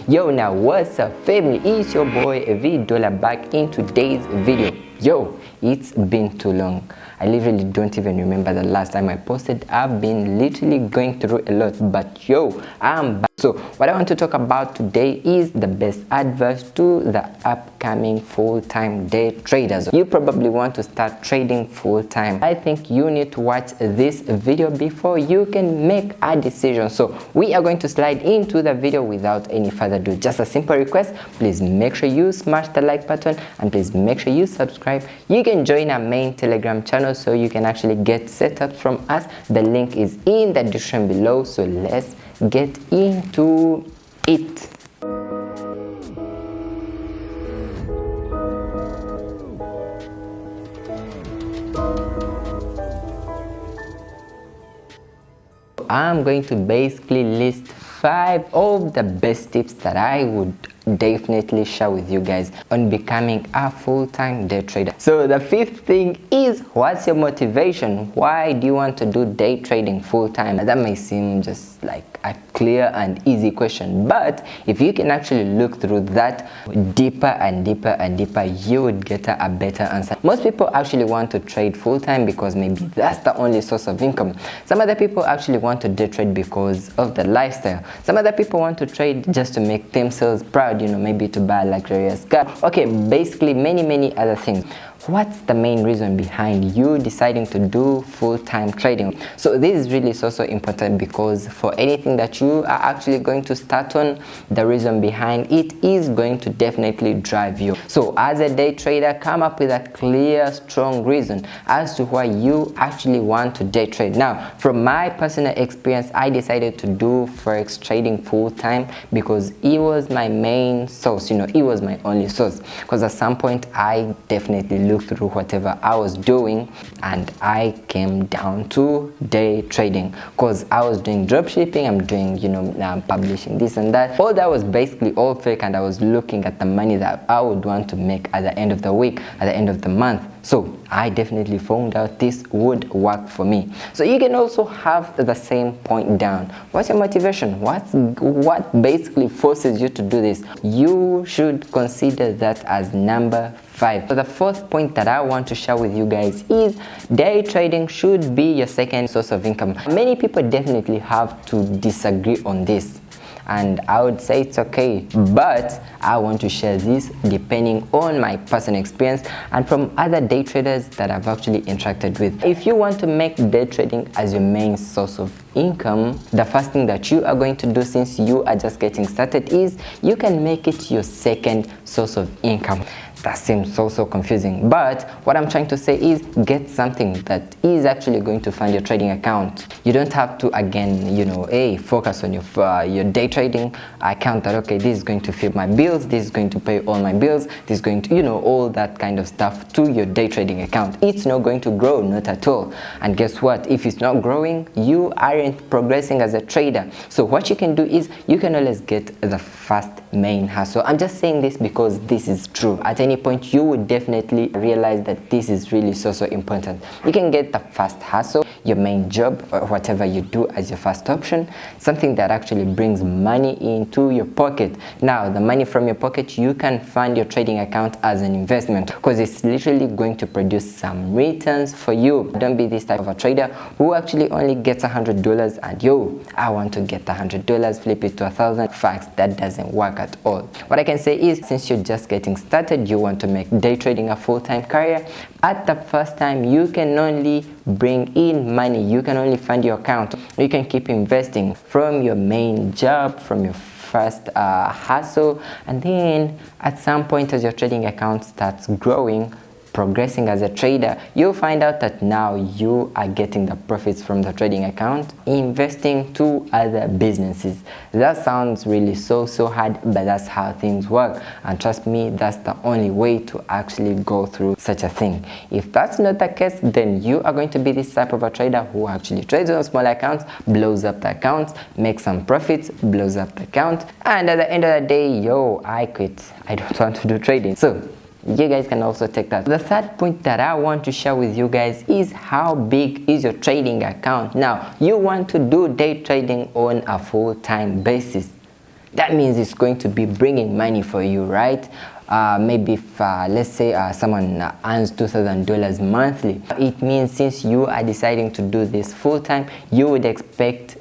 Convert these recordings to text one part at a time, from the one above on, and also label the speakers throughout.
Speaker 1: Yo, now what's up family, it's your boy Withdrawal back in today's video. Yo, it's been too long. I literally don't even remember the last time I posted. I've been literally going through a lot, but yo, I'm back. So what I want to talk about today is the best advice to the upcoming full-time day traders. You probably want to start trading full-time. I think you need to watch this video before you can make a decision. So we are going to slide into the video without any further ado. Just a simple request, please make sure you smash the like button and please make sure you subscribe. You can join our main Telegram channel so you can actually get setups from us. The link is in the description below. So let's get into it. I'm going to basically list 5 of the best tips that I would definitely share with you guys on becoming a full-time day trader. So the 5th thing is, what's your motivation? Why do you want to do day trading full-time? That may seem just like a clear and easy question, but if you can actually look through that deeper and deeper and deeper, you would get a better answer. Most people actually want to trade full-time because maybe that's the only source of income. Some other people actually want to day trade because of the lifestyle. Some other people want to trade just to make themselves proud, you know, maybe to buy a luxurious car. Okay, basically many other things. What's the main reason behind you deciding to do full-time trading? So this is really so important, because for anything that you are actually going to start on, the reason behind it is going to definitely drive you. So as a day trader, come up with a clear, strong reason as to why you actually want to day trade. Now, from my personal experience, I decided to do Forex trading full-time because it was my main source, you know, it was my only source. Because at some point I definitely look through whatever I was doing and I came down to day trading, because I was doing drop shipping, I'm doing, you know, publishing this and that. All that was basically all fake, and I was looking at the money that I would want to make at the end of the week, at the end of the month. So I definitely found out this would work for me. So you can also have the same point down. What's your motivation? What basically forces you to do this? You should consider that as number 5. So the 4th point that I want to share with you guys is, day trading should be your second source of income. Many people definitely have to disagree on this, and I would say it's okay, but I want to share this depending on my personal experience and from other day traders that I've actually interacted with. If you want to make day trading as your main source of income, the first thing that you are going to do, since you are just getting started, is you can make it your second source of income. That seems so confusing, but what I'm trying to say is, get something that is actually going to fund your trading account. You don't have to, again, you know, focus on your day trading account, that okay, this is going to fill my bills, this is going to pay all my bills, this is going to, you know, all that kind of stuff to your day trading account. It's not going to grow, not at all. And guess what? If it's not growing, you aren't progressing as a trader. So what you can do is, you can always get the first main hustle. I'm just saying this because this is true. At any point you would definitely realize that this is really so important. You can get the first hustle, your main job, or whatever you do as your first option, something that actually brings money into your pocket. Now the money from your pocket, you can fund your trading account as an investment, because it's literally going to produce some returns for you. Don't be this type of a trader who actually only gets $100 and yo, I want to get $100, flip it to 1,000. Facts, that doesn't work at all. What I can say is, since you're just getting started, you want to make day trading a full-time career, at the first time you can only bring in money, you can only fund your account, you can keep investing from your main job, from your first hustle, and then at some point, as your trading account starts growing, progressing as a trader, you'll find out that now you are getting the profits from the trading account, investing to other businesses. That sounds really so hard, but that's how things work, and trust me, that's the only way to actually go through such a thing. If that's not the case, then you are going to be this type of a trader who actually trades on small accounts, blows up the accounts, makes some profits, blows up the account, and at the end of the day, yo, I quit, I don't want to do trading. So you guys can also take that. The 3rd point that I want to share with you guys is, how big is your trading account? Now you want to do day trading on a full-time basis. that means it's going to be bringing money for you, right? Maybe if let's say someone earns $2,000 monthly, it means since you are deciding to do this full-time, you would expect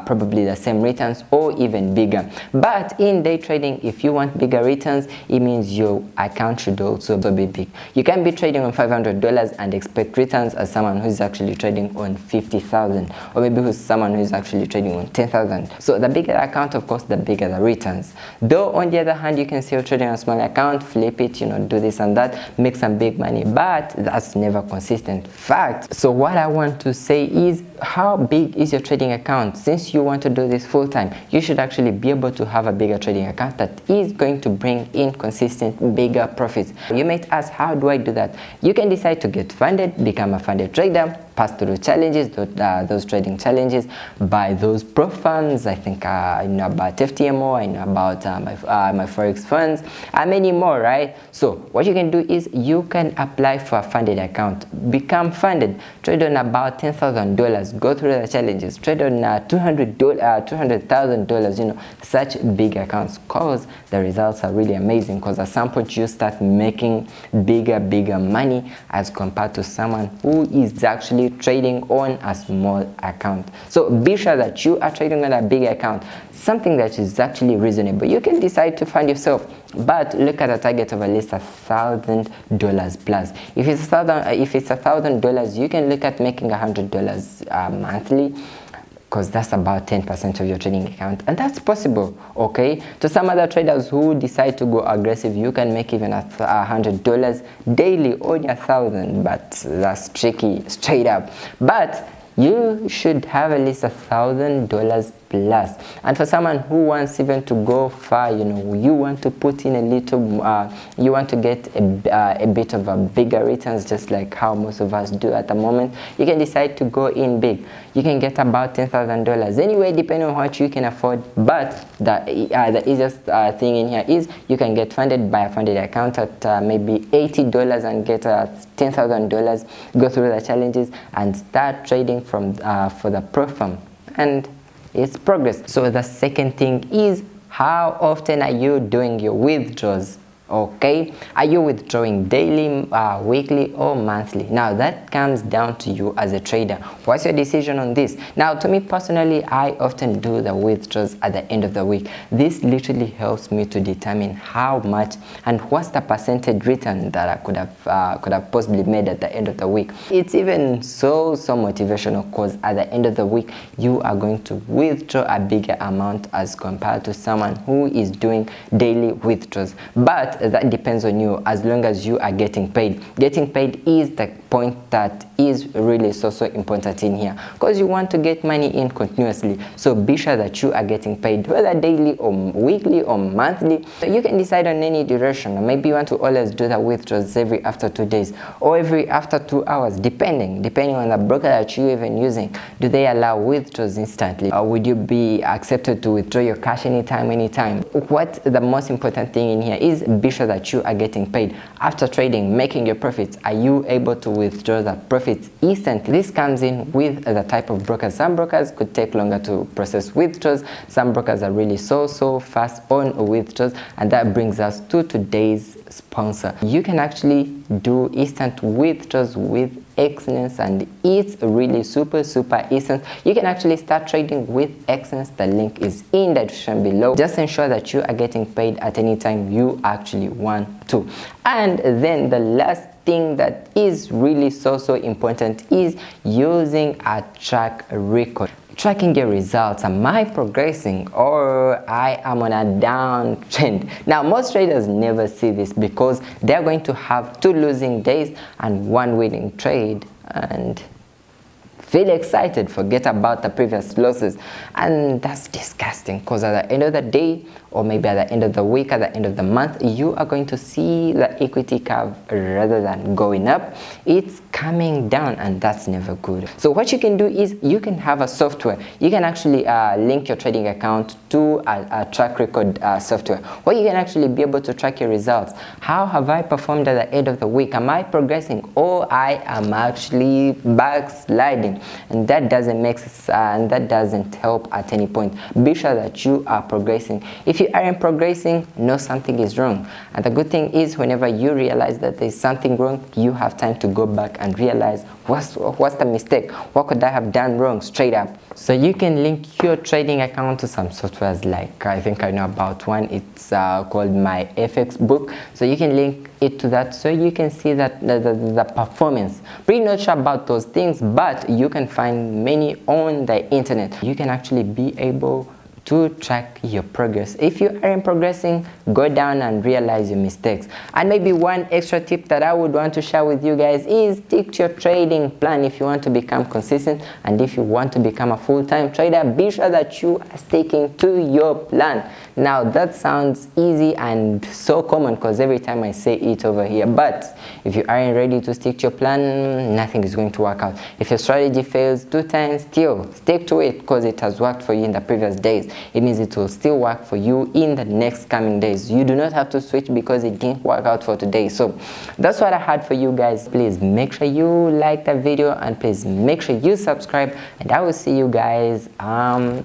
Speaker 1: probably the same returns or even bigger. But in day trading, if you want bigger returns, it means your account should also be big. You can be trading on $500 and expect returns as someone who's actually trading on 50,000, or maybe who's someone who's actually trading on 10,000. So the bigger the account, of course, the bigger the returns. Though on the other hand, you can still trade on a small account, flip it, do this and that, make some big money, but that's never consistent fact. So what I want to say is, how big is your trading account? Since you want to do this full time, you should actually be able to have a bigger trading account that is going to bring in consistent bigger profits. You might ask, how do I do that? You can decide to get funded, become a funded trader, pass through challenges, those trading challenges, buy those pro funds. I think I know about FTMO, I know about my Forex funds, and many more, right? So what you can do is you can apply for a funded account, become funded, trade on about $10,000, go through the challenges, trade on $200,000, such big accounts, cause the results are really amazing, because at some point you start making bigger money as compared to someone who is actually trading on a small account. So be sure that you are trading on a big account, something that is actually reasonable. You can decide to fund yourself, but look at a target of at least $1,000 plus. If it's $1,000, you can look at making $100 monthly, because that's about 10% of your trading account, and that's possible. Okay, to some other traders who decide to go aggressive, you can make even $100 daily on your 1,000, but that's tricky straight up. But you should have at least $1,000 plus. And for someone who wants even to go far, you want to put in a little, you want to get a bit of a bigger returns, just like how most of us do at the moment, you can decide to go in big. You can get about $10,000 anyway, depending on what you can afford. But the easiest thing in here is you can get funded by a funded account at maybe $80 and get $10,000, go through the challenges and start trading from for the pro firm, and it's progress. So the second thing is, how often are you doing your withdrawals? Okay, are you withdrawing daily, weekly, or monthly? Now that comes down to you as a trader. What's your decision on this? Now, to me personally, I often do the withdrawals at the end of the week. This literally helps me to determine how much and what's the percentage return that I could have possibly made at the end of the week. It's even so motivational, because at the end of the week you are going to withdraw a bigger amount as compared to someone who is doing daily withdrawals. But that depends on you, as long as you are getting paid. Getting paid is the point that is really so important in here, because you want to get money in continuously. So be sure that you are getting paid, whether daily or weekly or monthly. So you can decide on any duration. Maybe you want to always do the withdrawals every after 2 days or every after 2 hours, depending on the broker that you're even using. Do they allow withdrawals instantly, or would you be accepted to withdraw your cash anytime? What the most important thing in here is, be sure that you are getting paid. After trading, making your profits, are you able to withdraw the profits instantly? This comes in with the type of brokers. Some brokers could take longer to process withdrawals. Some brokers are really so fast on withdrawals, and that brings us to today's sponsor. You can actually do instant withdrawals with Excellence, and it's really super instant. You can actually start trading with Excellence. The link is in the description below. Just ensure that you are getting paid at any time you actually want to. And then the last thing that is really so important is using a track record. Tracking your results. Am I progressing, or I am on a downtrend? Now, most traders never see this, because they're going to have 2 losing days and 1 winning trade and feel excited, forget about the previous losses, and that's disgusting, because at the end of the day, or maybe at the end of the week, at the end of the month, you are going to see the equity curve, rather than going up, it's coming down, and that's never good. So what you can do is, you can have a software. You can actually link your trading account to a track record software, where you can actually be able to track your results. How have I performed at the end of the week? Am I progressing, or I am actually backsliding? and that doesn't make sense, and that doesn't help at any point. Be sure that you are progressing. If you aren't progressing, know something is wrong. And the good thing is, whenever you realize that there's something wrong, you have time to go back and realize what's the mistake, what could I have done wrong, straight up. So you can link your trading account to some softwares, like I think I know about one. It's called My FX Book. So you can link it to that, so you can see that the performance. Pretty not sure about those things, but you can find many on the internet. You can actually be able to track your progress. If you aren't progressing, go down and realize your mistakes. And maybe one extra tip that I would want to share with you guys is stick to your trading plan if you want to become consistent, and if you want to become a full-time trader, be sure that you are sticking to your plan. Now that sounds easy and so common because every time I say it over here, but if you aren't ready to stick to your plan, nothing is going to work out. If your strategy fails 2 times, still stick to it because it has worked for you in the previous days. It means it will still work for you in the next coming days. You do not have to switch because it didn't work out for today. So that's what I had for you guys. Please make sure you like the video, and please make sure you subscribe, and I will see you guys out.